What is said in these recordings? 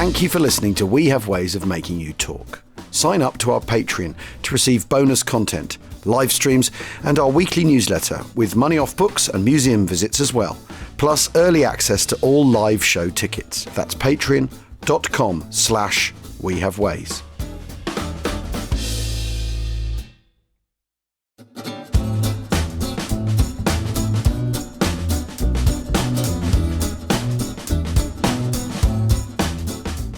Thank you for listening to We Have Ways of Making You Talk. Sign up to our Patreon to receive bonus content, live streams, and our weekly newsletter with money off books and museum visits as well, plus early access to all live show tickets. That's patreon.com/wehaveways.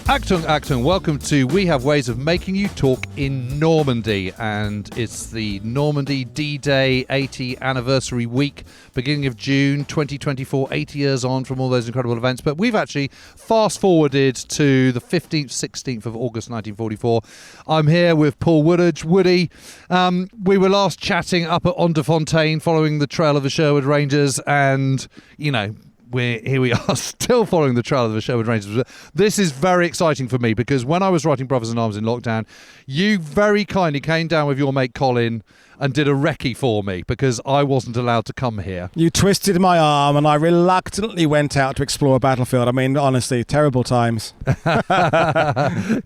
Achtung, welcome to We Have Ways of Making You Talk in Normandy, and it's the Normandy D-Day 80 anniversary week, beginning of June 2024, 80 years on from all those incredible events, but we've actually fast-forwarded to the 15th, 16th of August 1944. I'm here with Paul Woodage. Woody, we were last chatting up at Onderfontein following the trail of the Sherwood Rangers, and, you know, here we are still following the trail of the Sherwood Rangers. This is very exciting for me because when I was writing Brothers in Arms in lockdown, you very kindly came down with your mate Colin and did a recce for me because I wasn't allowed to come here. You twisted my arm and I reluctantly went out to explore a battlefield. I mean, honestly, terrible times.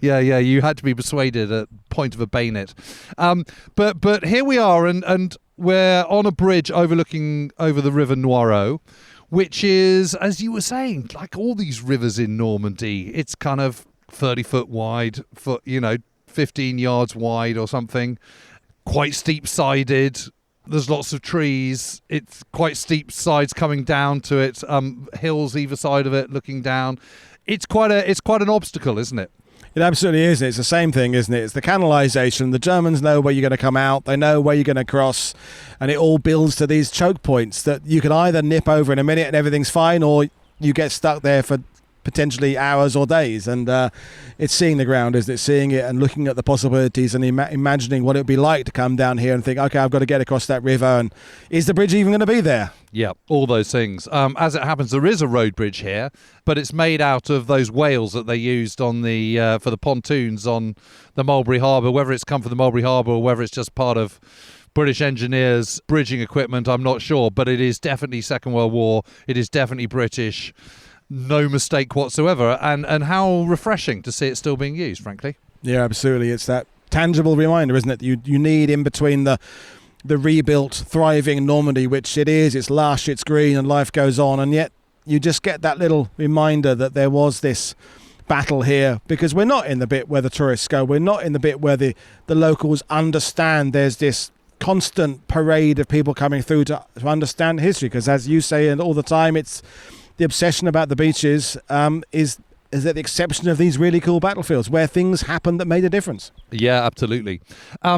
Yeah, you had to be persuaded at point of a bayonet. But here we are, and we're on a bridge overlooking over the River Noireau, which is, as you were saying, like all these rivers in Normandy, it's kind of 30 foot wide, 15 yards wide or something, quite steep-sided. There's lots of trees. It's quite steep sides coming down to it, hills either side of it looking down. It's quite an obstacle, isn't it? It absolutely is. It's the same thing, isn't it? It's the canalisation. The Germans know where you're going to come out. They know where you're going to cross. And it all builds to these choke points that you can either nip over in a minute and everything's fine, or you get stuck there for potentially hours or days. And it's seeing the ground, isn't it? Seeing it and looking at the possibilities and imagining what it would be like to come down here and think, okay, I've got to get across that river. And is the bridge even going to be there? Yeah, all those things. As it happens, there is a road bridge here, but it's made out of those whales that they used on the for the pontoons on the Mulberry Harbour. Whether it's come from the Mulberry Harbour or whether it's just part of British engineers' bridging equipment, I'm not sure. But it is definitely Second World War. It is definitely British. No mistake whatsoever. And how refreshing to see it still being used, frankly. Yeah, absolutely. It's that tangible reminder, isn't it? You need in between the rebuilt, thriving Normandy, which it is, it's lush, it's green, and life goes on, and yet you just get that little reminder that there was this battle here, because we're not in the bit where the tourists go, we're not in the bit where the locals understand there's this constant parade of people coming through to understand history, because as you say and all the time, it's the obsession about the beaches is at the exception of these really cool battlefields where things happened that made a difference. Yeah, absolutely.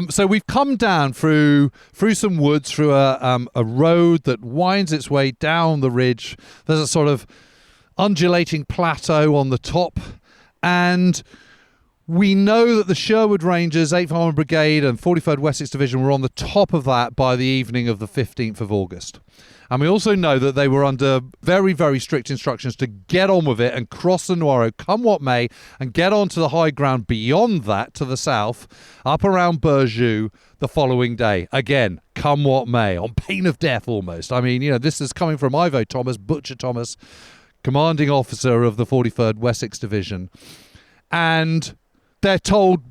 So we've come down through some woods, through a road that winds its way down the ridge. There's a sort of undulating plateau on the top, and we know that the Sherwood Rangers, 8th Armoured Brigade and 43rd Wessex Division were on the top of that by the evening of the 15th of August. And we also know that they were under very, very strict instructions to get on with it and cross the Noireau, come what may, and get onto the high ground beyond that to the south, up around Burjou the following day. Again, come what may, on pain of death almost. I mean, this is coming from Ivo Thomas, Butcher Thomas, commanding officer of the 43rd Wessex Division. And they're told,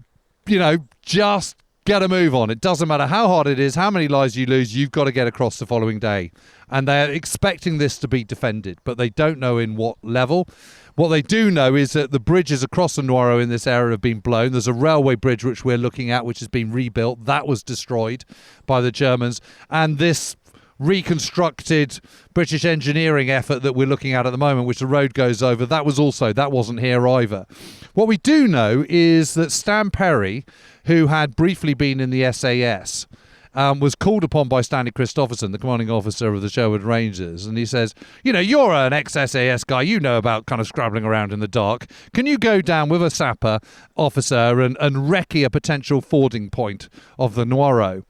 just get a move on. It doesn't matter how hard it is, how many lives you lose, you've got to get across the following day. And they're expecting this to be defended, but they don't know in what level. What they do know is that the bridges across the Noireau in this area have been blown. There's a railway bridge which we're looking at, which has been rebuilt. That was destroyed by the Germans. And this reconstructed British engineering effort that we're looking at the moment, which the road goes over, that wasn't here either. What we do know is that Stan Perry, who had briefly been in the SAS, was called upon by Stanley Christopherson, the commanding officer of the Sherwood Rangers, and he says, you're an ex-SAS guy, you know about kind of scrabbling around in the dark. Can you go down with a sapper officer and recce a potential fording point of the Noireau?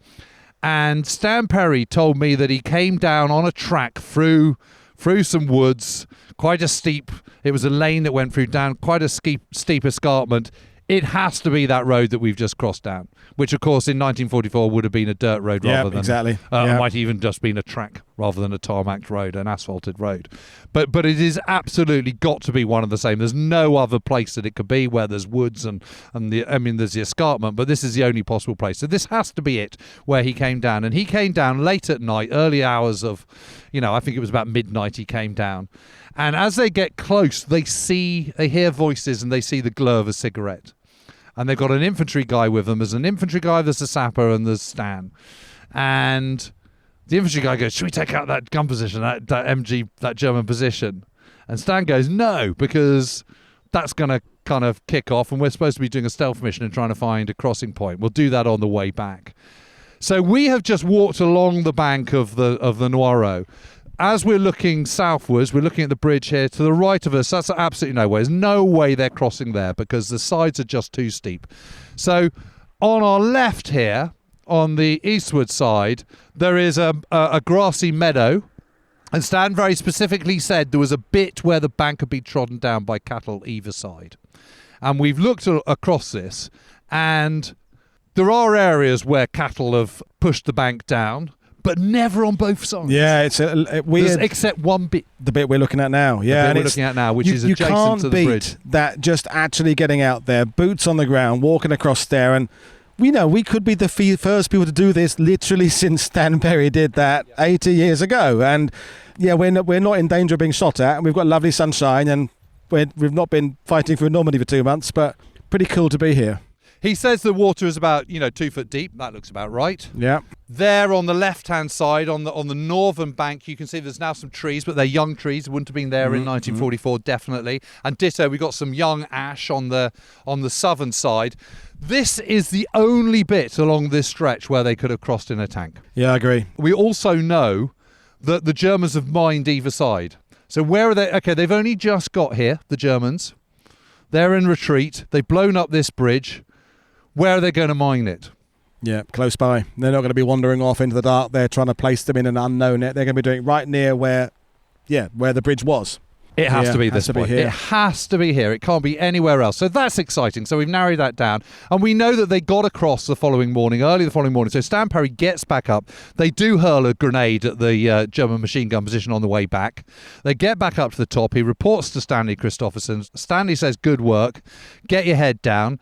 And Stan Perry told me that he came down on a track through some woods, it was a lane that went through down quite a steep escarpment It has to be that road that we've just crossed down, which, of course, in 1944 would have been a dirt road rather than... exactly. It might even just been a track rather than a tarmacked road, an asphalted road. But it is absolutely got to be one of the same. There's no other place that it could be where there's woods and there's the escarpment, but this is the only possible place. So this has to be it, where he came down. And he came down late at night, early hours of, I think it was about midnight he came down. And as they get close, they hear voices and they see the glow of a cigarette. And they've got an infantry guy with them. There's an infantry guy, there's a sapper, and there's Stan. And the infantry guy goes, should we take out that gun position, that MG, that German position? And Stan goes, no, because that's going to kind of kick off, and we're supposed to be doing a stealth mission and trying to find a crossing point. We'll do that on the way back. So we have just walked along the bank of the Noireau. As we're looking southwards, we're looking at the bridge here. To the right of us, that's absolutely no way. There's no way they're crossing there because the sides are just too steep. So on our left here, on the eastward side, there is a grassy meadow. And Stan very specifically said there was a bit where the bank had been trodden down by cattle either side. And we've looked across this, and there are areas where cattle have pushed the bank down, but never on both sides. Yeah, it's a weird. Except one bit. The bit we're looking at now. Yeah, the bit we're looking at now, which is adjacent to the bridge. You can't beat that, just actually getting out there, boots on the ground, walking across there. And we could be the first people to do this literally since Stan Perry did that 80 years ago. And yeah, we're not in danger of being shot at. And we've got lovely sunshine, and we've not been fighting through Normandy for 2 months, but pretty cool to be here. He says the water is about 2 foot deep. That looks about right. Yeah. There on the left-hand side, on the northern bank, you can see there's now some trees, but they're young trees. Wouldn't have been there in 1944, definitely. And ditto, we've got some young ash on the southern side. This is the only bit along this stretch where they could have crossed in a tank. Yeah, I agree. We also know that the Germans have mined either side. So where are they? Okay, they've only just got here, the Germans. They're in retreat. They've blown up this bridge. Where are they going to mine it? Yeah, close by. They're not going to be wandering off into the dark. They're trying to place them in an unknown. They're going to be doing it right near where the bridge was. It has to be this point. It has to be here. It can't be anywhere else. So that's exciting. So we've narrowed that down. And we know that they got across early the following morning. So Stan Perry gets back up. They do hurl a grenade at the German machine gun position on the way back. They get back up to the top. He reports to Stanley Christopherson. Stanley says, good work. Get your head down.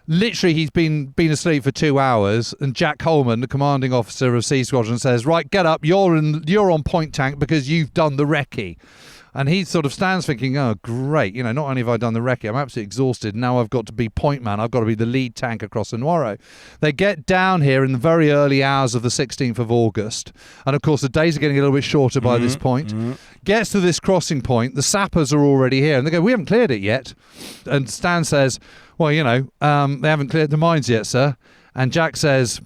Literally, he's been asleep for 2 hours, and Jack Coleman, the commanding officer of C Squadron, says, right, get up, you're on point tank because you've done the recce. And he sort of stands thinking, oh, great, not only have I done the recce, I'm absolutely exhausted. Now I've got to be point man. I've got to be the lead tank across the Noireau. They get down here in the very early hours of the 16th of August. And, of course, the days are getting a little bit shorter by this point. Gets to this crossing point. The sappers are already here. And they go, we haven't cleared it yet. And Stan says, well, they haven't cleared the mines yet, sir. And Jack says,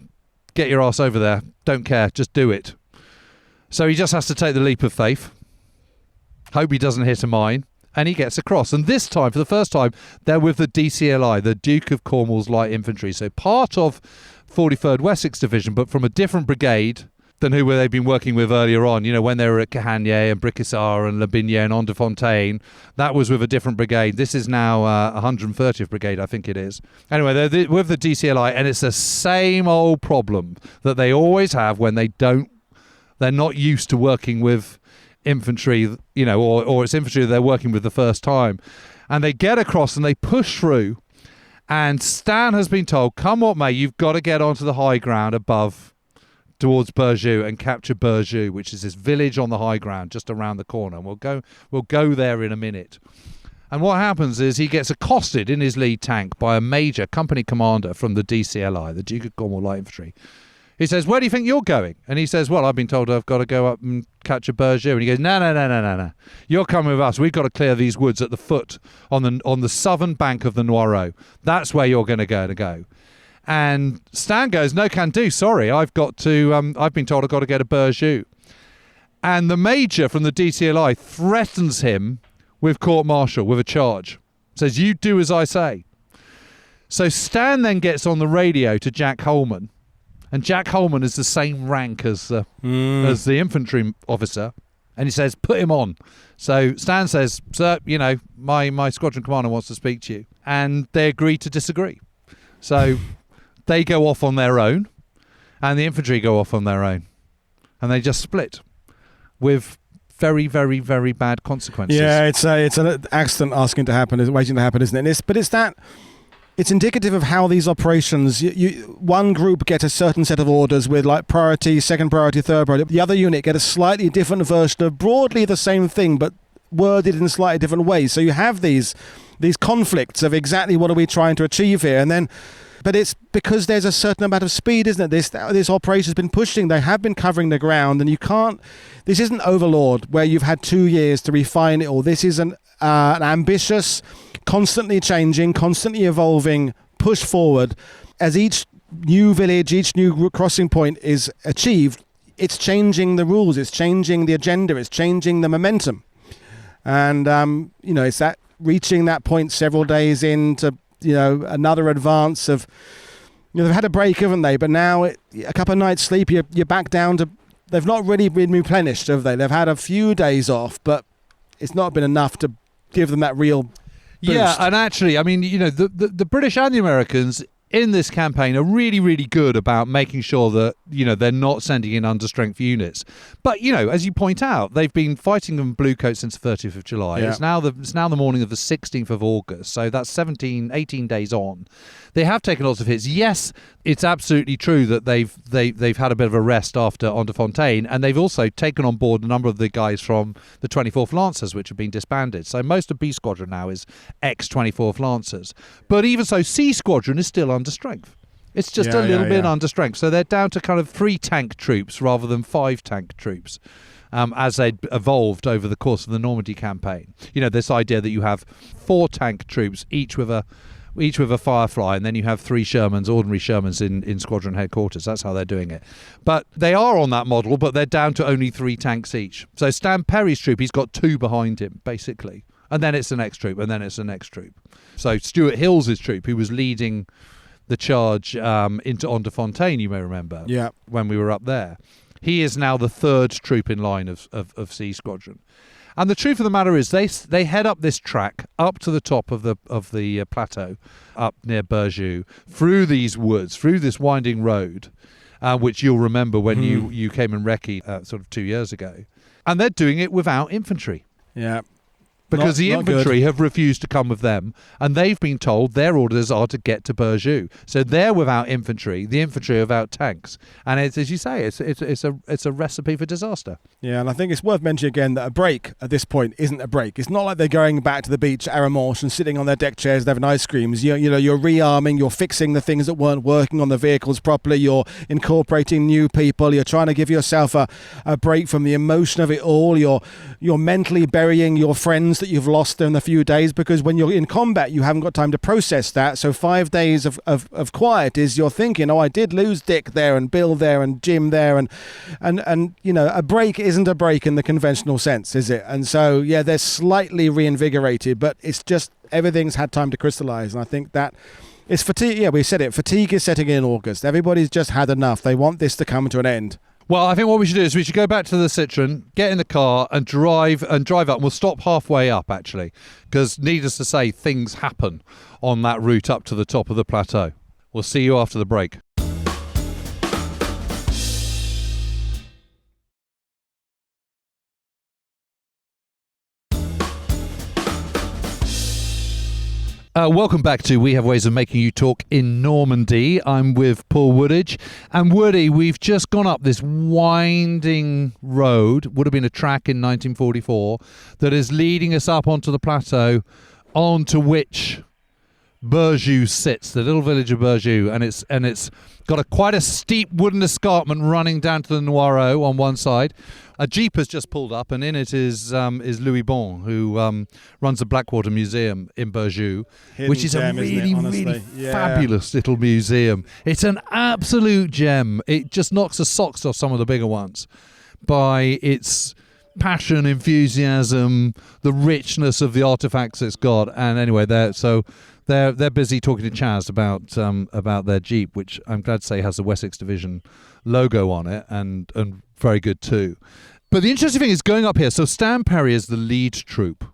get your ass over there. Don't care. Just do it. So he just has to take the leap of faith. Hope he doesn't hit a mine, and he gets across. And this time, for the first time, they're with the DCLI, the Duke of Cornwall's Light Infantry. So part of 43rd Wessex Division, but from a different brigade than who they've been working with earlier on. When they were at Cahagnes and Briquessart and Le Binier and Ondefontaine, that was with a different brigade. This is now 130th Brigade, I think it is. Anyway, they're with the DCLI, and it's the same old problem that they always have when they're not used to working with infantry, or it's infantry that they're working with the first time. And they get across and they push through, and Stan has been told, come what may, you've got to get onto the high ground above towards Berjou and capture Berjou, which is this village on the high ground just around the corner. And we'll go there in a minute. And what happens is he gets accosted in his lead tank by a major company commander from the DCLI, the Duke of Cornwall Light Infantry. He says, where do you think you're going? And he says, well, I've been told I've got to go up and catch a Berjou. And he goes, no. You're coming with us. We've got to clear these woods at the foot on the southern bank of the Noireau. That's where you're going to go. And Stan goes, no can do. Sorry, I've got to. I've been told I've got to get a Berjou. And the major from the DCLI threatens him with court-martial, with a charge. Says, you do as I say. So Stan then gets on the radio to Jack Holman. And Jack Holman is the same rank as the infantry officer. And he says, put him on. So Stan says, sir, my squadron commander wants to speak to you. and they agree to disagree. So they go off on their own, and the infantry go off on their own, and they just split with very, very, very bad consequences. Yeah, it's an accident waiting to happen, isn't it? It's indicative of how these operations, one group get a certain set of orders with like priority, second priority, third priority. The other unit get a slightly different version of broadly the same thing, but worded in slightly different ways. So you have these conflicts of exactly what are we trying to achieve here, but it's because there's a certain amount of speed, isn't it? This operation's been pushing. They have been covering the ground, and you can't. This isn't Overlord where you've had 2 years to refine it all. This is an ambitious, constantly changing, constantly evolving push forward. As each new village, each new crossing point is achieved, it's changing the rules, it's changing the agenda, it's changing the momentum. And, it's that reaching that point several days into, another advance of, they've had a break, haven't they? But now a couple of nights sleep, you're back down to, they've not really been replenished, have they? They've had a few days off, but it's not been enough to give them that real boost. Yeah, and actually, I mean, the British and the Americans in this campaign are really, really good about making sure that, they're not sending in understrength units. But, as you point out, they've been fighting them bluecoats since the 30th of July. Yeah. It's now the morning of the 16th of August. So that's 18 days on. They have taken lots of hits. Yes, it's absolutely true that they've had a bit of a rest after Onderfontaine, and they've also taken on board a number of the guys from the 24th Lancers, which have been disbanded. So most of B Squadron now is ex-24th Lancers. But even so, C Squadron is still under strength. It's just a little bit under strength. So they're down to kind of 3 tank troops rather than 5 tank troops. As they'd evolved over the course of the Normandy campaign. This idea that you have 4 tank troops, each with a Firefly, and then you have 3 Shermans, ordinary Shermans in squadron headquarters. That's how they're doing it. But they are on that model, but they're down to only 3 tanks each. So Stan Perry's troop, he's got 2 behind him, basically. And then it's the next troop, and then it's the next troop. So Stuart Hill's troop, who was leading the charge into Onderfontaine, you may remember, when we were up there. He is now the 3rd troop in line of C Squadron. And the truth of the matter is they head up this track up to the top of the plateau, up near Berjou, through these woods, through this winding road, which you'll remember when you came in recce sort of 2 years ago. And they're doing it without infantry. Yeah. Because the infantry have refused to come with them, and they've been told their orders are to get to Berjou. So they're without infantry, the infantry are without tanks, and it's, as you say, it's a recipe for disaster. Yeah, and I think it's worth mentioning again that a break at this point isn't a break. It's not like they're going back to the beach at Aramanche and sitting on their deck chairs and having ice creams. You're rearming, you're fixing the things that weren't working on the vehicles properly, you're incorporating new people, you're trying to give yourself a break from the emotion of it all, you're mentally burying your friends that you've lost in a few days, because when you're in combat you haven't got time to process that. So 5 days of quiet is you're thinking, I did lose Dick there and Bill there and Jim there, and a break isn't a break in the conventional sense, is it? And so they're slightly reinvigorated, but it's just everything's had time to crystallize. And I think that it's fatigue. We said it, fatigue is setting in August. Everybody's just had enough. They want this to come to an end. Well, I think what we should do is we should go back to the Citroen, get in the car and drive up. And we'll stop halfway up, actually, because needless to say, things happen on that route up to the top of the plateau. We'll see you after the break. Welcome back to We Have Ways of Making You Talk in Normandy. I'm with Paul Woodidge. And Woody, we've just gone up this winding road, would have been a track in 1944, that is leading us up onto the plateau, onto which Berjou sits, the little village of Berjou, and it's got quite a steep wooden escarpment running down to the Noireau on one side. A jeep has just pulled up, and in it is Louis Bon, who runs the Blackwater Museum in Berjou, which is a really fabulous little museum. It's an absolute gem. It just knocks the socks off some of the bigger ones by its passion, enthusiasm, the richness of the artifacts it's got. And anyway, they're busy talking to Chaz about their Jeep, which I'm glad to say has the Wessex Division logo on it, and very good too. But the interesting thing is going up here. So Stan Perry is the lead troop.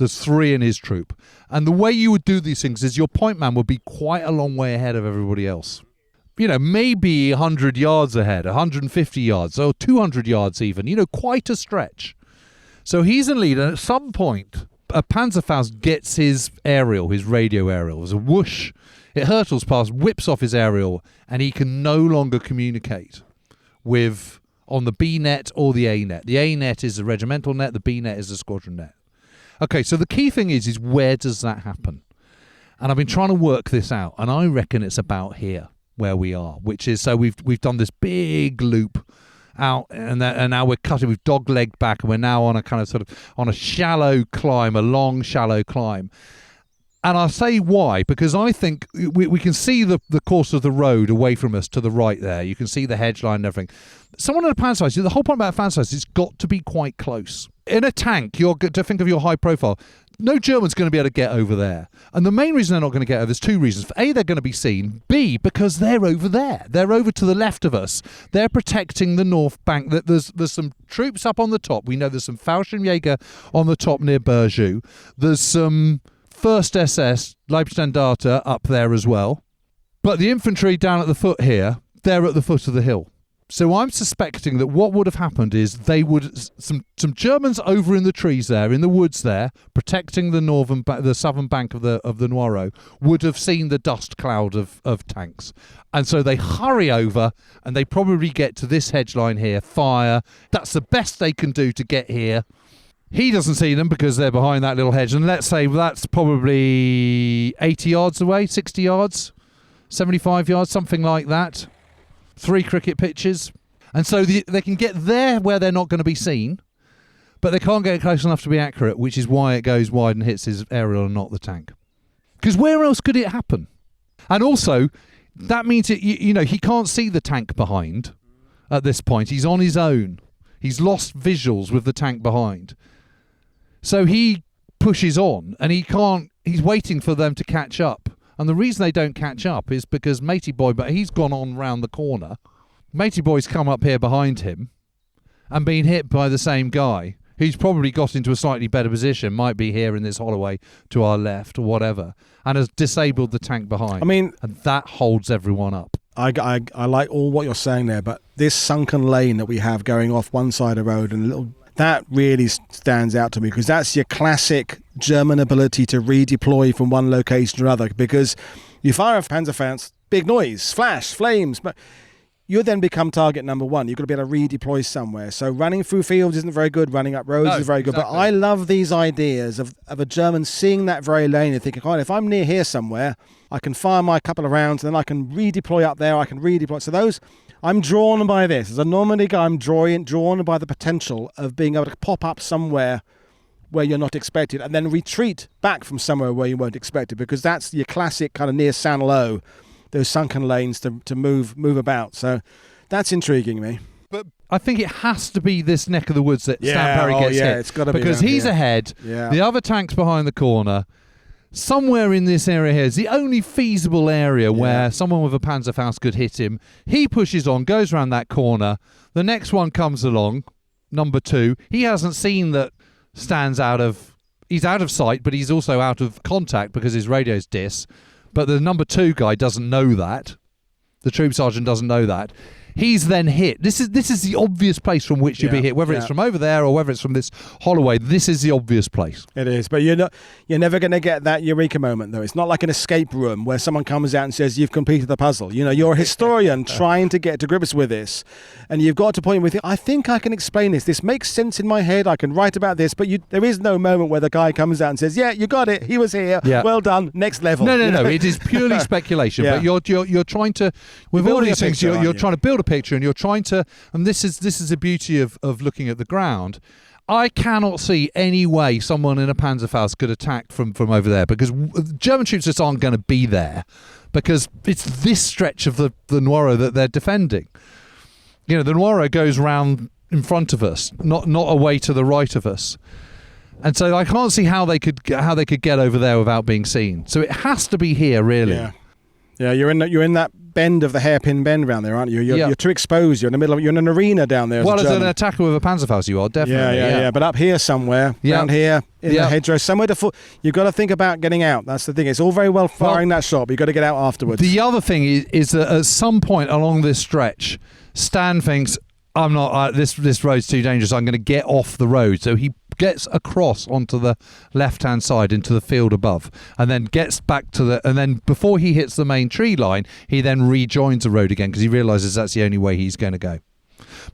There's 3 in his troop. And the way you would do these things is your point man would be quite a long way ahead of everybody else. Maybe 100 yards ahead, 150 yards, or 200 yards even, quite a stretch. So he's in lead, and at some point, a Panzerfaust gets his radio aerial. There's a whoosh. It hurtles past, whips off his aerial, and he can no longer communicate on the B net or the A net. The A net is the regimental net, the B net is the squadron net. Okay, so the key thing is where does that happen? And I've been trying to work this out, and I reckon it's about here where we are, which is, so we've done this big loop out, and now we've dog-legged back, and we're now on a kind of sort of on a shallow climb, a long shallow climb. And I'll say why, because I think we can see the course of the road away from us to the right there. You can see the hedge line and everything. Someone in a Panzerfaust, the whole point about a Panzerfaust is it's got to be quite close. In a tank, you're to think of your high profile. No German's going to be able to get over there. And the main reason they're not going to get over, there's 2 reasons. A, they're going to be seen. B, because they're over there. They're over to the left of us. They're protecting the north bank. There's some troops up on the top. We know there's some Fallschirmjäger on the top near Berjou. There's some 1st SS, Leibstandarte, up there as well. But the infantry down at the foot here, they're at the foot of the hill. So I'm suspecting that what would have happened is some Germans over in the trees there, in the woods there, protecting the southern bank of the Noireau, would have seen the dust cloud of tanks. And so they hurry over, and they probably get to this hedge line here, fire. That's the best they can do to get here. He doesn't see them because they're behind that little hedge. And let's say that's probably 80 yards away, 60 yards, 75 yards, something like that. 3 cricket pitches. And so they can get there where they're not going to be seen, but they can't get close enough to be accurate, which is why it goes wide and hits his aerial and not the tank. Because where else could it happen? And also, that means he can't see the tank behind at this point. He's on his own. He's lost visuals with the tank behind. So he pushes on, and he's waiting for them to catch up. And the reason they don't catch up is because Matey Boy, but he's gone on round the corner. Matey Boy's come up here behind him and been hit by the same guy, who's probably got into a slightly better position, might be here in this holloway to our left or whatever, and has disabled the tank behind. And that holds everyone up. I like all what you're saying there, but this sunken lane that we have going off one side of the road and that really stands out to me, because that's your classic German ability to redeploy from one location to another, because you fire a Panzerfaust, big noise, flash, flames, but you then become target number 1. You've got to be able to redeploy somewhere. So running through fields isn't very good, running up roads is very good. Exactly. But I love these ideas of a German seeing that very lane and thinking, if I'm near here somewhere, I can fire my couple of rounds, and then I can redeploy up there, I can redeploy. So I'm drawn by this. As a Normandy guy, I'm drawn by the potential of being able to pop up somewhere where you're not expected and then retreat back from somewhere where you weren't expected, because that's your classic kind of near Saint-Lô, those sunken lanes to move about. So that's intriguing me. But I think it has to be this neck of the woods that Stan Perry gets hit. It's got to be because he's ahead. Yeah. The other tank's behind the corner. Somewhere in this area here is the only feasible area where someone with a Panzerfaust could hit him. He pushes on, goes around that corner. The next one comes along, number 2. He hasn't seen that Stan's he's out of sight, but he's also out of contact because his radio's dis. But the number 2 guy doesn't know that. The troop sergeant doesn't know that. He's then hit. This is the obvious place from which you'll be hit, whether it's from over there or whether it's from this holloway. This is the obvious place. It is, but you're never going to get that eureka moment, though. It's not like an escape room where someone comes out and says you've completed the puzzle. You're a historian trying to get to grips with this, and you've got to point with it. I think I can explain this. This makes sense in my head. I can write about this, but there is no moment where the guy comes out and says, "Yeah, you got it. He was here. Yeah. Well done. Next level." No. It is purely speculation. But you're trying to, with all these things, you're trying to build a picture, and you're trying to, and this is the beauty of looking at the ground. I cannot see any way someone in a Panzerfaust could attack from over there, because German troops just aren't going to be there, because it's this stretch of the Noireau that they're defending. The Noireau goes round in front of us, not away to the right of us. And so I can't see how they could get over there without being seen. So it has to be here, really. Yeah, you're in that bend of the hairpin bend round there, aren't you? You're too exposed. You're in the middle of. You're in an arena down there. Well, as an attacker with a Panzerfaust, you are definitely. Yeah. But up here somewhere, down here in the hedgerow, somewhere to. You've got to think about getting out. That's the thing. It's all very well firing that shot, but you've got to get out afterwards. The other thing is that at some point along this stretch, Stan thinks, "I'm not. This road's too dangerous. I'm going to get off the road." So he gets across onto the left-hand side into the field above, and then gets back to and then before he hits the main tree line, he then rejoins the road again because he realises that's the only way he's going to go.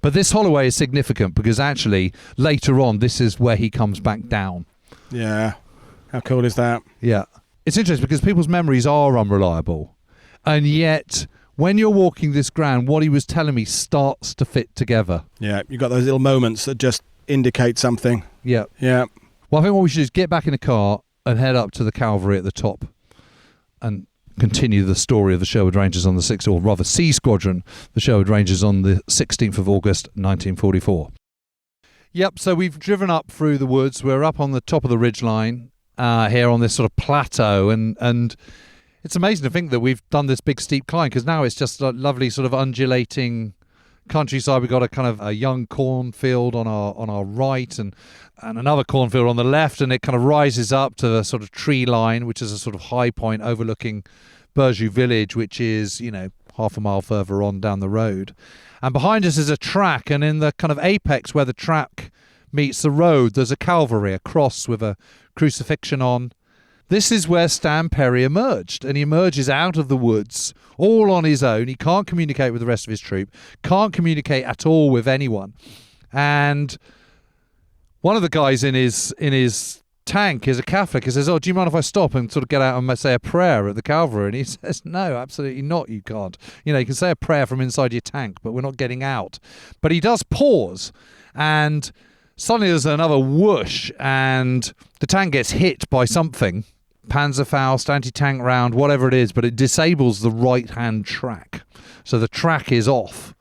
But this holloway is significant because actually later on, this is where he comes back down. Yeah, how cool is that? Yeah, it's interesting because people's memories are unreliable, and yet when you're walking this ground, what he was telling me starts to fit together. Yeah, you've got those little moments that just indicate something. Yeah. Well, I think what we should do is get back in the car and head up to the cavalry at the top and continue the story of the Sherwood Rangers on the 6th, or rather C Squadron, the Sherwood Rangers on the 16th of August 1944. Yep, so we've driven up through the woods. We're up on the top of the ridgeline here on this sort of plateau, and it's amazing to think that we've done this big steep climb because now it's just a lovely sort of undulating countryside. We've got a kind of a young cornfield on our right and another cornfield on the left, and it kind of rises up to the sort of tree line, which is a sort of high point overlooking Burjou village, which is, half a mile further on down the road. And behind us is a track, and in the kind of apex where the track meets the road, there's a calvary, a cross with a crucifixion on. This is where Stan Perry emerged, and he emerges out of the woods all on his own. He can't communicate with the rest of his troop, can't communicate at all with anyone. And one of the guys in his tank is a Catholic. He says, "Oh, do you mind if I stop and sort of get out and say a prayer at the Calvary?" And he says, "No, absolutely not, you can't. You can say a prayer from inside your tank, but we're not getting out." But he does pause, and suddenly there's another whoosh, and the tank gets hit by something. Panzerfaust, anti-tank round, whatever it is, but it disables the right-hand track. So the track is off.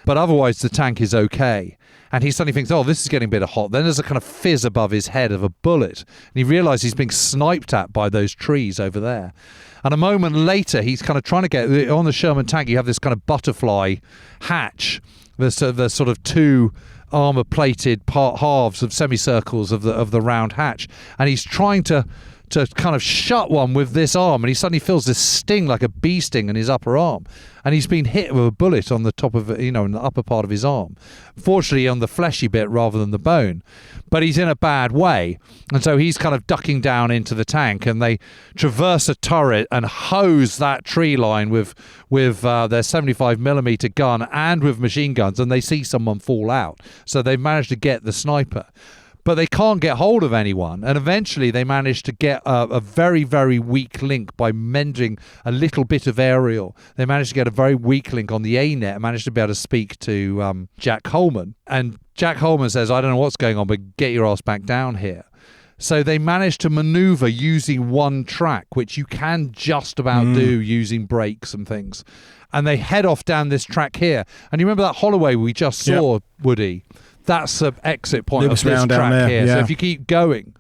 But otherwise, the tank is okay. And he suddenly thinks, oh, this is getting a bit hot. Then there's a kind of fizz above his head of a bullet. And he realises he's being sniped at by those trees over there. And a moment later, he's kind of trying to get... On the Sherman tank, you have this kind of butterfly hatch. There's sort of two armour-plated halves of semicircles of the round hatch. And he's trying to kind of shut one with this arm, and he suddenly feels this sting like a bee sting in his upper arm, and he's been hit with a bullet on the top of in the upper part of his arm, fortunately on the fleshy bit rather than the bone, but he's in a bad way, and so he's kind of ducking down into the tank, and they traverse a turret and hose that tree line with their 75mm gun and with machine guns, and they see someone fall out, so they've managed to get the sniper. But they can't get hold of anyone. And eventually they manage to get a very, very weak link by mending a little bit of aerial. They managed to get a very weak link on the A-net and managed to be able to speak to Jack Holman. And Jack Holman says, I don't know what's going on, but get your ass back down here. So they managed to maneuver using one track, which you can just about do using brakes and things. And they head off down this track here. And you remember that holloway we just saw, Woody? That's the exit point of this track here. Yeah. So if you keep going,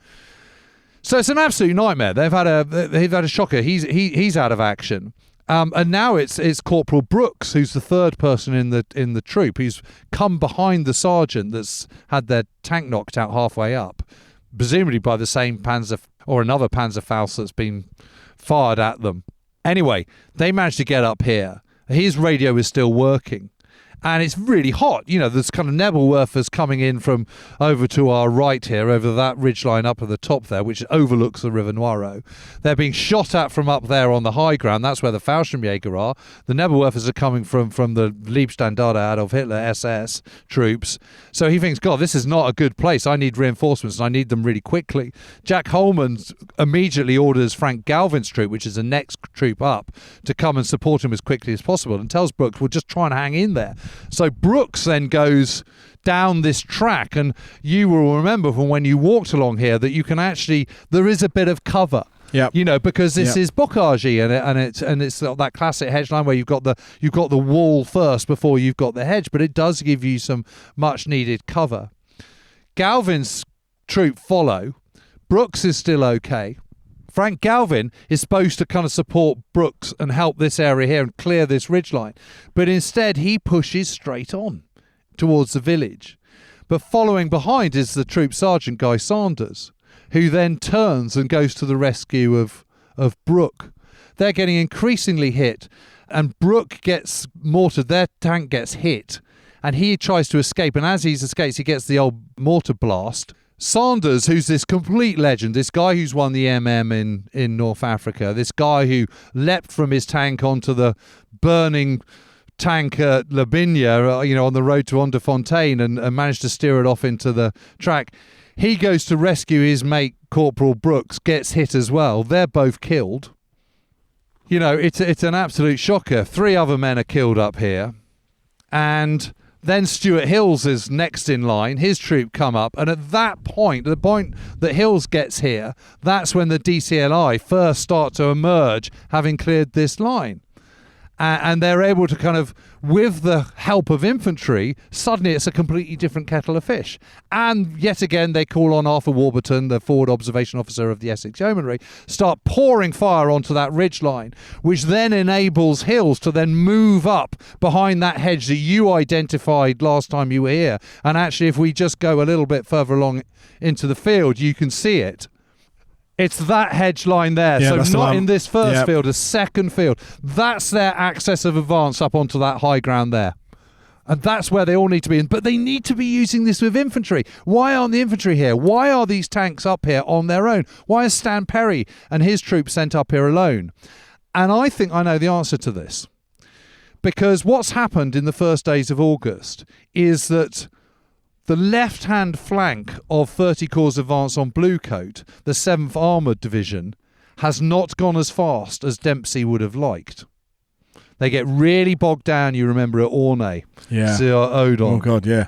so it's an absolute nightmare. They've had a shocker. He's out of action, and now it's Corporal Brooks, who's the third person in the troop. He's come behind the sergeant that's had their tank knocked out halfway up, presumably by the same Panzer or another Panzerfaust that's been fired at them. Anyway, they managed to get up here. His radio is still working. And it's really hot. There's kind of Nebelwerfers coming in from over to our right here, over that ridgeline up at the top there, which overlooks the River Noireau. They're being shot at from up there on the high ground. That's where the Fallschirmjäger are. The Nebelwerfers are coming from the Leibstandarte Adolf Hitler SS troops. So he thinks, God, this is not a good place. I need reinforcements, and I need them really quickly. Jack Holman immediately orders Frank Galvin's troop, which is the next troop up, to come and support him as quickly as possible, and tells Brooks, well, just try and hang in there. So Brooks then goes down this track, and you will remember from when you walked along here that you can actually, there is a bit of cover. Yeah, because this is bocage, and it's that classic hedge line where you've got the wall first before you've got the hedge, but it does give you some much needed cover. Galvin's troop follow. Brooks is still okay. Frank Galvin is supposed to kind of support Brooks and help this area here and clear this ridgeline. But instead, he pushes straight on towards the village. But following behind is the Troop Sergeant Guy Sanders, who then turns and goes to the rescue of Brooke. They're getting increasingly hit, and Brooke gets mortared. Their tank gets hit, and he tries to escape. And as he escapes, he gets the old mortar blast. Sanders, who's this complete legend, this guy who's won the in North Africa, this guy who leapt from his tank onto the burning tank at Labinia, on the road to Onderfontein and managed to steer it off into the track. He goes to rescue his mate, Corporal Brooks, gets hit as well. They're both killed. It's an absolute shocker. 3 other men are killed up here. And then Stuart Hills is next in line. His troop come up. And at that point, the point that Hills gets here, that's when the DCLI first start to emerge, having cleared this line. And they're able to kind of, with the help of infantry, suddenly it's a completely different kettle of fish. And yet again, they call on Arthur Warburton, the forward observation officer of the Essex Yeomanry, start pouring fire onto that ridgeline, which then enables Hills to then move up behind that hedge that you identified last time you were here. And actually, if we just go a little bit further along into the field, you can see it. It's that hedge line there. Yeah, so not in this first Yep. field, a second field. That's their access of advance up onto that high ground there. And that's where they all need to be. But they need to be using this with infantry. Why aren't the infantry here? Why are these tanks up here on their own? Why is Stan Perry and his troops sent up here alone? And I think I know the answer to this. Because what's happened in the first days of August is that the left-hand flank of 30 Corps Advance on Bluecoat, the 7th Armoured Division, has not gone as fast as Dempsey would have liked. They get really bogged down, you remember, at Ornay. Yeah. Odon. Oh, God, yeah.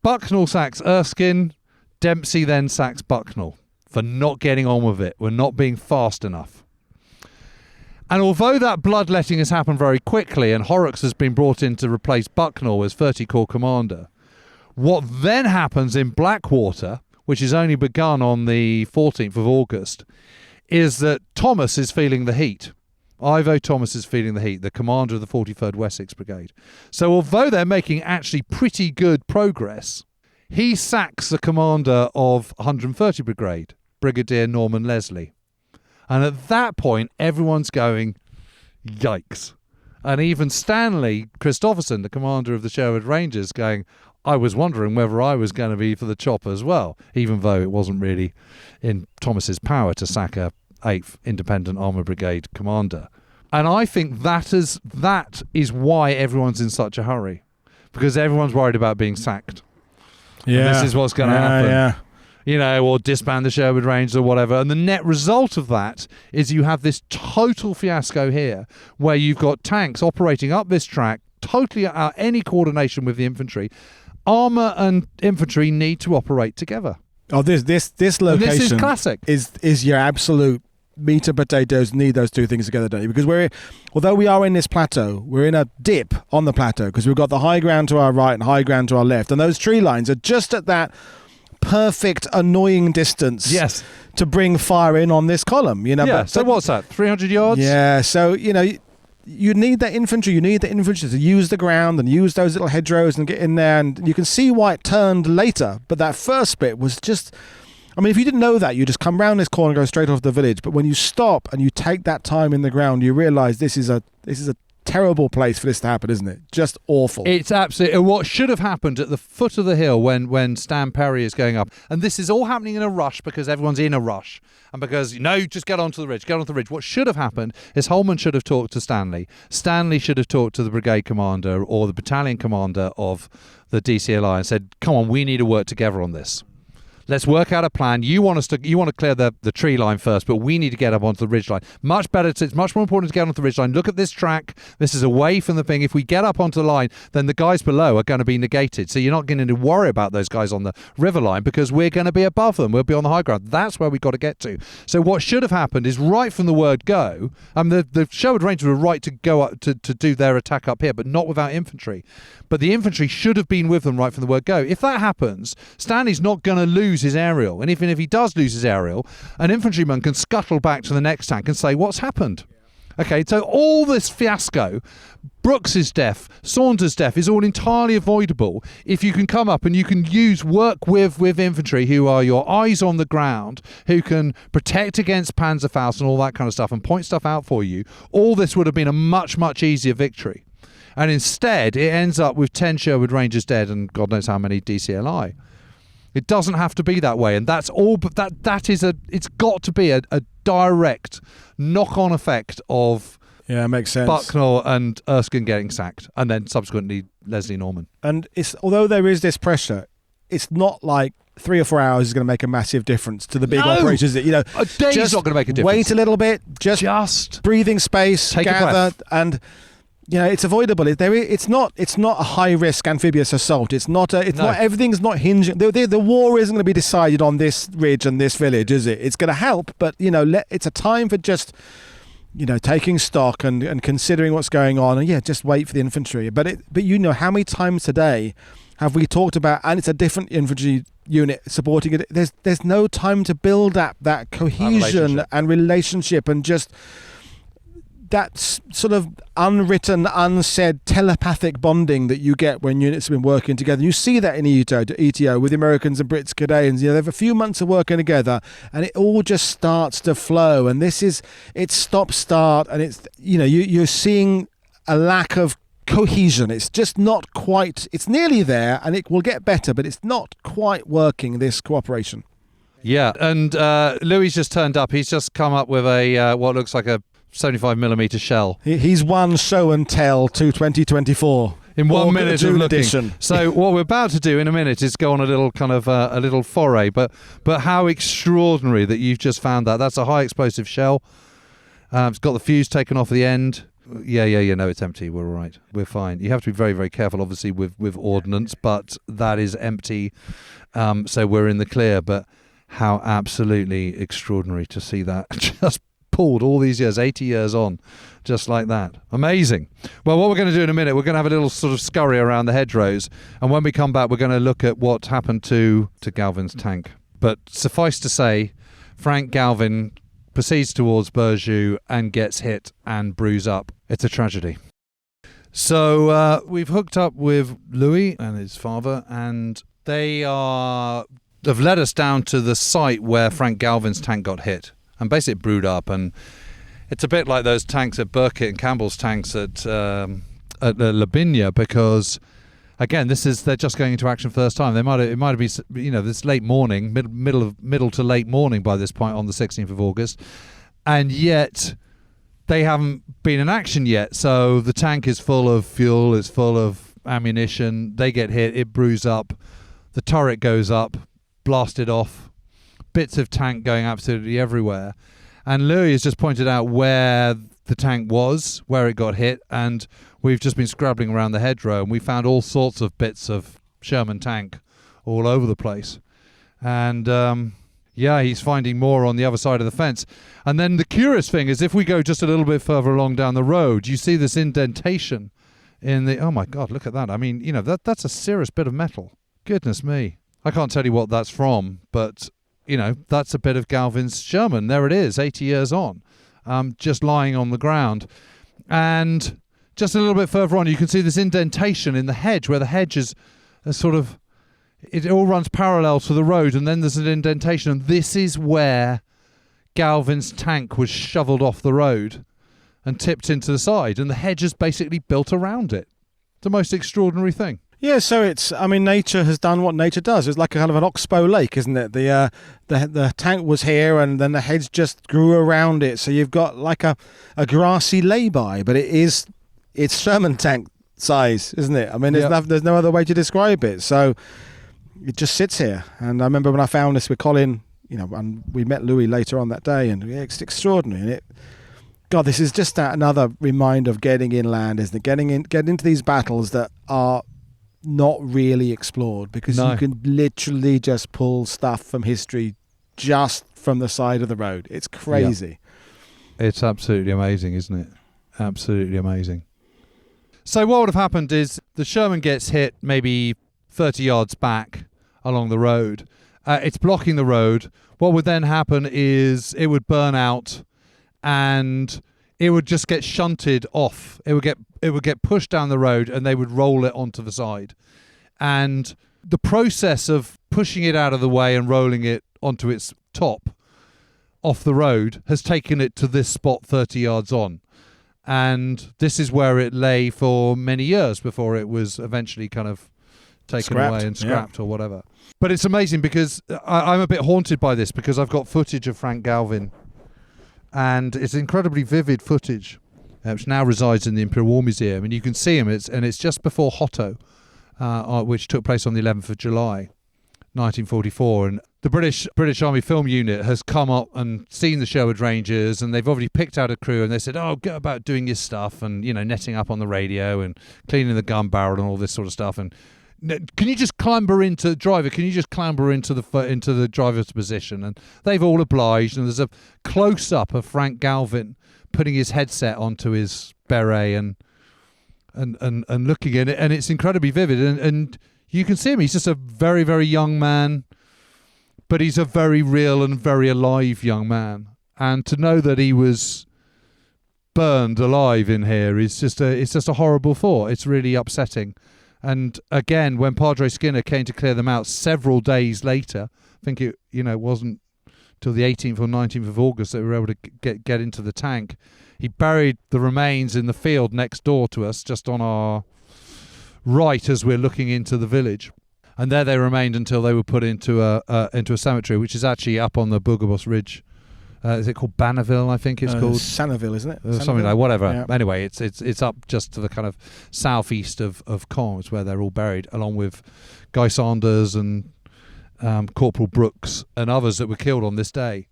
Bucknell sacks Erskine. Dempsey then sacks Bucknell for not getting on with it. We're not being fast enough. And although that bloodletting has happened very quickly and Horrocks has been brought in to replace Bucknell as 30 Corps Commander, what then happens in Blackwater, which is only begun on the 14th of August, is that Thomas is feeling the heat. Ivo Thomas is feeling the heat, the commander of the 43rd Wessex Brigade. So although they're making actually pretty good progress, he sacks the commander of 130 Brigade, Brigadier Norman Leslie. And at that point, everyone's going, yikes. And even Stanley Christopherson, the commander of the Sherwood Rangers, going, I was wondering whether I was going to be for the chop as well, even though it wasn't really in Thomas's power to sack a 8th Independent Armoured Brigade commander. And I think that is why everyone's in such a hurry, because everyone's worried about being sacked. Yeah. And this is what's going to happen. Yeah. Or disband the Sherwood Rangers or whatever. And the net result of that is you have this total fiasco here where you've got tanks operating up this track, totally out any coordination with the infantry. Armour and infantry need to operate together. Oh, this location and this is classic. Is your absolute meat and potatoes. Need those two things together, don't you? Because although we are in this plateau, we're in a dip on the plateau because we've got the high ground to our right and high ground to our left, and those tree lines are just at that perfect annoying distance. Yes. To bring fire in on this column, Yeah. So what's that? 300 yards? Yeah. So you need that infantry. You need the infantry to use the ground and use those little hedgerows and get in there. And you can see why it turned later. But that first bit was just... I mean, if you didn't know that, you just come round this corner and go straight off the village. But when you stop and you take that time in the ground, you realise this is a terrible place for this to happen, isn't it? Just awful. It's absolutely what should have happened at the foot of the hill when Stan Perry is going up. And this is all happening in a rush because everyone's in a rush. And because, just get onto the ridge, What should have happened is Holman should have talked to Stanley. Stanley should have talked to the brigade commander or the battalion commander of the DCLI and said, come on, we need to work together on this. Let's work out a plan. You want to clear the tree line first, but we need to get up onto the ridge line. It's much more important to get onto the ridge line. Look at this track. This is away from the thing. If we get up onto the line, then the guys below are going to be negated. So you're not going to worry about those guys on the river line because we're going to be above them. We'll be on the high ground. That's where we've got to get to. So what should have happened is right from the word go, the Sherwood Rangers were right to go up to do their attack up here, but not without infantry. But the infantry should have been with them right from the word go. If that happens, Stanley's not going to lose lose his aerial. And even if he does lose his aerial, an infantryman can scuttle back to the next tank and say, what's happened? Okay, so all this fiasco, Brooks's death, Saunders' death, is all entirely avoidable if you can come up and you can work with infantry who are your eyes on the ground, who can protect against Panzerfaust and all that kind of stuff and point stuff out for you. All this would have been a much, much easier victory. And instead, it ends up with 10 Sherwood Rangers dead and God knows how many DCLI. It doesn't have to be that way, and that's all. But it's got to be a direct knock-on effect of makes sense. Bucknell and Erskine getting sacked, and then subsequently Leslie Norman. And although there is this pressure, it's not like 3 or 4 hours is going to make a massive difference to the big operations. That a day's just not going to make a difference. Wait a little bit, just breathing space, take gather, a breath. and. It's avoidable. It's not a high risk amphibious assault. It's not. Not everything's not hinging. The war isn't going to be decided on this ridge and this village, is it? It's going to help, but it's a time for just taking stock and considering what's going on, and just wait for the infantry. But how many times today have we talked about? And it's a different infantry unit supporting it. There's no time to build up that cohesion and relationship and just. That sort of unwritten, unsaid telepathic bonding that you get when units have been working together. You see that in ETO with Americans and Brits, Canadians. They have a few months of working together and it all just starts to flow. And it's stop-start, and it's, you're seeing a lack of cohesion. It's just not quite, it's nearly there and it will get better, but it's not quite working, this cooperation. Yeah, and Louis just turned up. He's just come up with a what looks like a 75mm shell. He's won show and tell to 2024 in 1 minute of looking. Edition. So what we're about to do in a minute is go on a little kind of a little foray. But how extraordinary that you've just found that. That's a high explosive shell. It's got the fuse taken off the end. Yeah. No, it's empty. We're all right. We're fine. You have to be very, very careful, obviously, with ordnance, but that is empty. So we're in the clear. But how absolutely extraordinary to see that just pulled all these years, 80 years on, just like that. Amazing. Well, what we're going to do in a minute, we're going to have a little sort of scurry around the hedgerows, and when we come back, we're going to look at what happened to Galvin's tank. But suffice to say, Frank Galvin proceeds towards Burjou and gets hit and bruise up. It's a tragedy. So we've hooked up with Louis and his father, and they have led us down to the site where Frank Galvin's tank got hit. And basically it brewed up, and it's a bit like those tanks at Burkitt and Campbell's tanks at Lavinia, because again, they're just going into action first time. It might have been this late morning, middle to late morning by this point on the 16th of August, and yet they haven't been in action yet. So the tank is full of fuel, it's full of ammunition. They get hit, it brews up, the turret goes up, blasted off. Bits of tank going absolutely everywhere, and Louis has just pointed out where the tank was, where it got hit, and we've just been scrabbling around the hedgerow and we found all sorts of bits of Sherman tank all over the place, and he's finding more on the other side of the fence. And then the curious thing is, if we go just a little bit further along down the road, you see this indentation in the, oh my God, look at that. I mean, that's a serious bit of metal. Goodness me. I can't tell you what that's from, but that's a bit of Galvin's Sherman. There it is, 80 years on, just lying on the ground. And just a little bit further on, you can see this indentation in the hedge, where the hedge is sort of, it all runs parallel to the road, and then there's an indentation. And this is where Galvin's tank was shoveled off the road and tipped into the side. And the hedge is basically built around it. It's the most extraordinary thing. Yeah, so nature has done what nature does. It's like a kind of an oxbow lake, isn't it? The tank was here, and then the hedge just grew around it. So you've got like a grassy lay-by, but it's Sherman tank size, isn't it? I mean, there's no other way to describe it. So it just sits here. And I remember when I found this with Colin, and we met Louis later on that day, and it's extraordinary. And God, this is just another reminder of getting inland, isn't it? Getting into these battles that are not really explored, because you can literally just pull stuff from history just from the side of the road. It's crazy. Yeah. It's absolutely amazing, isn't it? Absolutely amazing. So what would have happened is the Sherman gets hit maybe 30 yards back along the road, It's blocking the road. What would then happen is it would burn out, and it would just get shunted off. It would get pushed down the road, and they would roll it onto the side. And the process of pushing it out of the way and rolling it onto its top off the road has taken it to this spot 30 yards on. And this is where it lay for many years before it was eventually kind of taken away and scrapped or whatever. But it's amazing because I'm a bit haunted by this, because I've got footage of Frank Galvin, and it's incredibly vivid footage, which now resides in the Imperial War Museum, and you can see him. It's just before Hotto, which took place on the 11th of July, 1944, and the British Army Film Unit has come up and seen the Sherwood Rangers, and they've already picked out a crew, and they said, "Oh, go about doing your stuff, and netting up on the radio and cleaning the gun barrel and all this sort of stuff." And can you just clamber into the driver's position? And they've all obliged, and there's a close up of Frank Galvin putting his headset onto his beret and looking at it, and it's incredibly vivid, and you can see him. He's just a very, very young man, but he's a very real and very alive young man. And to know that he was burned alive in here is just a horrible thought. It's really upsetting. And again, when Padre Skinner came to clear them out several days later, I think it wasn't till the 18th or 19th of August that we were able to get into the tank. He buried the remains in the field next door to us, just on our right as we're looking into the village. And there they remained until they were put into a cemetery, which is actually up on the Burgos Ridge. Is it called Banneville? I think it's called Sanneville, isn't it? Something like whatever. Yeah. Anyway, it's up just to the kind of southeast of Caen, where they're all buried, along with Guy Sanders and Corporal Brooks and others that were killed on this day.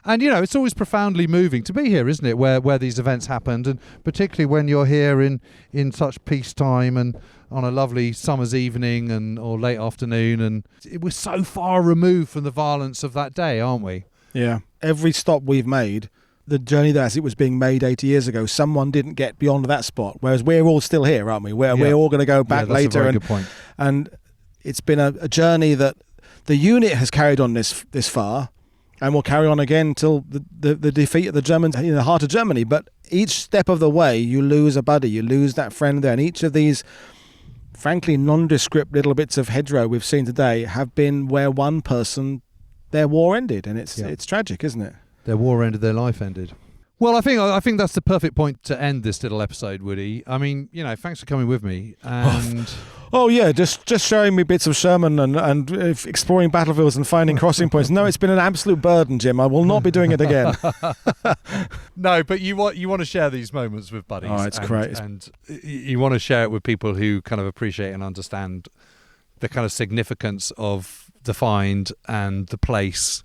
And it's always profoundly moving to be here, isn't it? Where these events happened, and particularly when you're here in such peacetime and on a lovely summer's evening or late afternoon, and we're so far removed from the violence of that day, aren't we? Yeah. Every stop we've made, the journey there as it was being made 80 years ago, someone didn't get beyond that spot, whereas we're all still here, aren't we? We're all going to go back that's later. A very good point. And it's been a journey that the unit has carried on this far, and will carry on again till the defeat of the Germans in the heart of Germany. But each step of the way, you lose a buddy, you lose that friend there. And each of these, frankly, nondescript little bits of hedgerow we've seen today have been where one person, their war ended. And it's tragic, isn't it? Their war ended, their life ended. Well, I think that's the perfect point to end this little episode, Woody. I mean, thanks for coming with me. And oh yeah, just showing me bits of Sherman and exploring battlefields and finding crossing points. No, it's been an absolute burden, Jim. I will not be doing it again. No, but you want to share these moments with buddies. Oh, it's great. And you want to share it with people who kind of appreciate and understand the kind of significance of the find and the place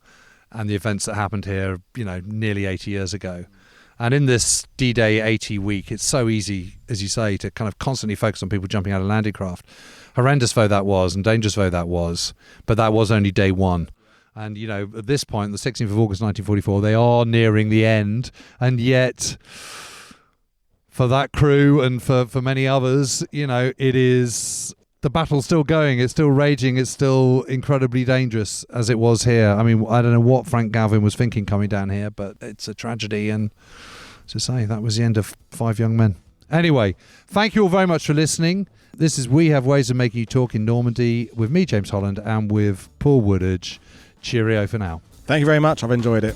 and the events that happened here, nearly 80 years ago. And in this D-Day 80 week, it's so easy, as you say, to kind of constantly focus on people jumping out of landing craft. Horrendous though that was, and dangerous though that was, but that was only day one. And, at this point, the 16th of August 1944, they are nearing the end. And yet, for that crew and for many others, it is... The battle's still going, it's still raging, it's still incredibly dangerous as it was here. I mean, I don't know what Frank Galvin was thinking coming down here, but it's a tragedy, and to say, that was the end of 5 young men. Anyway, thank you all very much for listening. This is We Have Ways of Making You Talk in Normandy with me, James Holland, and with Paul Woodage. Cheerio for now. Thank you very much. I've enjoyed it.